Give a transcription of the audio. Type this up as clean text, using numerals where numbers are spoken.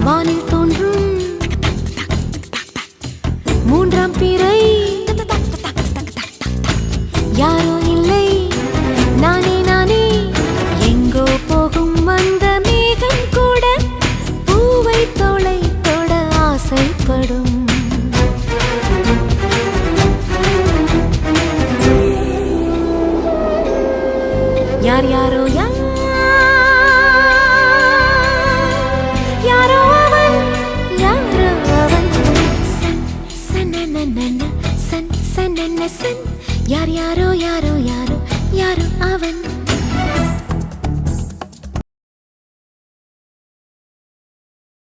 வானில் தோன்றும் மூன்றாம் பிறை யாரோ இல்லை நானே நானே எங்கோ போகும் வந்த மேகம் கூட பூவை தோளை தொட ஆசைப்படும் யார் யாரோ யாரோ அவன் சன் சனனன சன் சனன சன் யார் யாரோ யாரோ யாரோ யாரோ அவன்